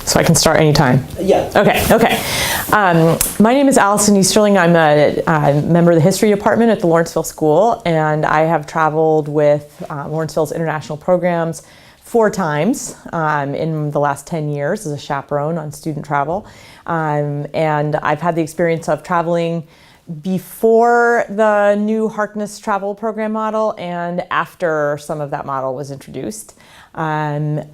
So I can start anytime? Yeah. Okay. My name is Alison Easterling. I'm a member of the history department at the Lawrenceville School, and I have traveled with Lawrenceville's international programs 4 times in the last 10 years as a chaperone on student travel. And I've had the experience of traveling before the new Harkness travel program model and after some of that model was introduced. I'm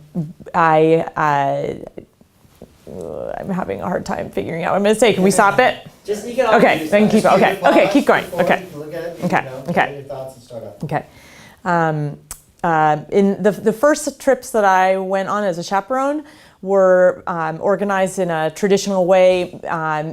having a hard time figuring out what I'm going to say. Can we stop it? Just you can okay, then keep it. Okay, keep going. Okay. Look at it, Okay. your thoughts and start up. Okay. In the first trips that I went on as a chaperone were organized in a traditional way,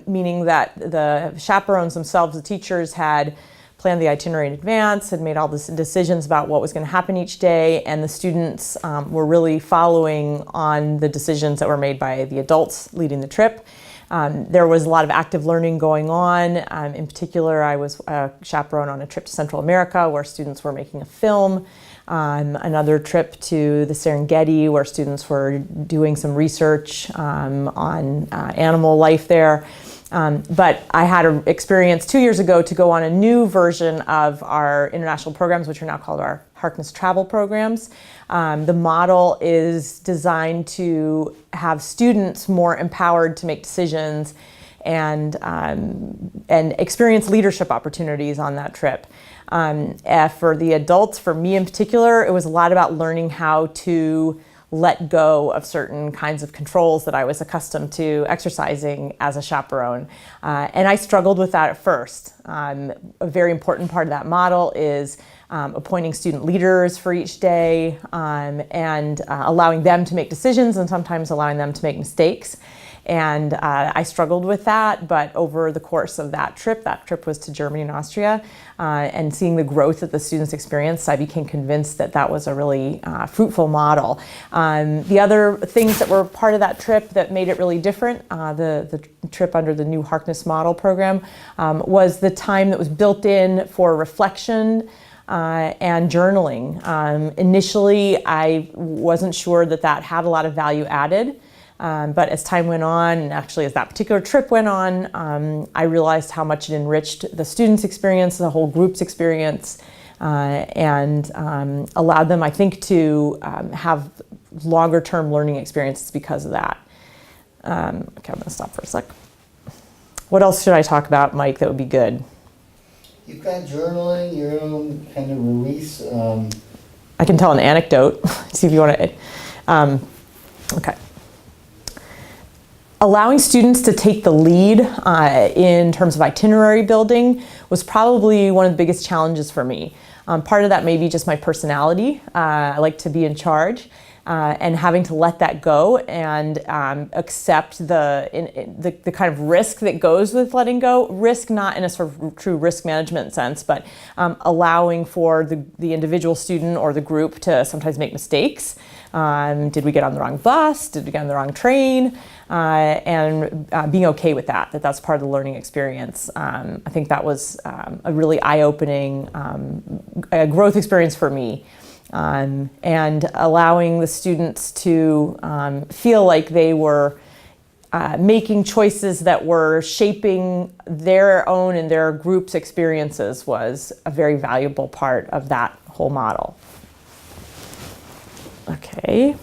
meaning that the chaperones themselves, the teachers, had planned the itinerary in advance, had made all the decisions about what was going to happen each day, and the students were really following on the decisions that were made by the adults leading the trip. There was a lot of active learning going on. In particular, I was a chaperone on a trip to Central America where students were making a film. Another trip to the Serengeti where students were doing some research on animal life there. But I had an experience 2 years ago to go on a new version of our international programs, which are now called our Harkness travel programs. The model is designed to have students more empowered to make decisions and experience leadership opportunities on that trip. For the adults, for me in particular, it was a lot about learning how to let go of certain kinds of controls that I was accustomed to exercising as a chaperone. And I struggled with that at first. A very important part of that model is appointing student leaders for each day and allowing them to make decisions and sometimes allowing them to make mistakes. And I struggled with that, but over the course of that trip was to Germany and Austria, and seeing the growth that the students experienced, I became convinced that that was a really fruitful model. The other things that were part of that trip that made it really different, the trip under the new Harkness model program, was the time that was built in for reflection and journaling. Initially, I wasn't sure that that had a lot of value added. But as time went on, and actually as that particular trip went on, I realized how much it enriched the students' experience, the whole group's experience, and allowed them, I think, to have longer-term learning experiences because of that. Okay, I'm going to stop for a sec. What else should I talk about, Mike, that would be good? You've got journaling, your own kind of release. I can tell an anecdote, see if you want to. Okay. Allowing students to take the lead in terms of itinerary building was probably one of the biggest challenges for me. Part of that may be just my personality. I like to be in charge, and having to let that go and accept the kind of risk that goes with letting go. Risk not in a sort of true risk management sense, but allowing for the individual student or the group to sometimes make mistakes. Did we get on the wrong bus? Did we get on the wrong train? And being okay with that that's part of the learning experience. I think that was a really eye-opening growth experience for me. And allowing the students to feel like they were making choices that were shaping their own and their group's experiences was a very valuable part of that whole model. Okay.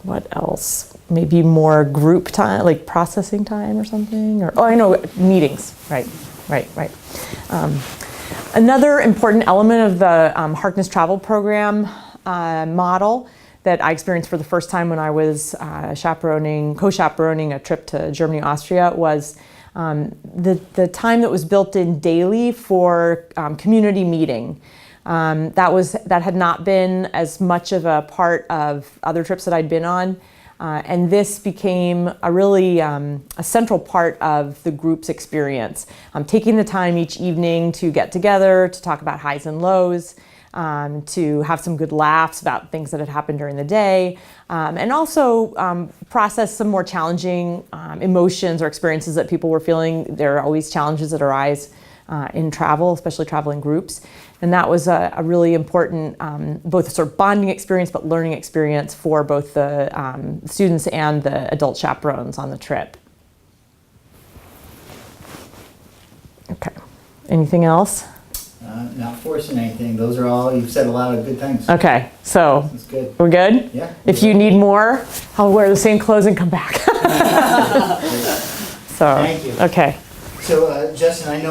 What else? Maybe more group time, like processing time or something? Or, oh, I know, meetings. Right. Another important element of the Harkness travel program model that I experienced for the first time when I was co-chaperoning a trip to Germany, Austria, was the time that was built in daily for community meeting. That had not been as much of a part of other trips that I'd been on. And this became a really a central part of the group's experience. Taking the time each evening to get together, to talk about highs and lows, to have some good laughs about things that had happened during the day, and also process some more challenging emotions or experiences that people were feeling. There are always challenges that arise in travel, especially travel in groups. And that was a really important, both sort of bonding experience, but learning experience for both the students and the adult chaperones on the trip. Okay, anything else? Not forcing anything. Those are all, you've said a lot of good things. Okay, so That's good. we're good? Yeah. If you need more, I'll wear the same clothes and come back. So, Thank you. okay. So, Justin, I know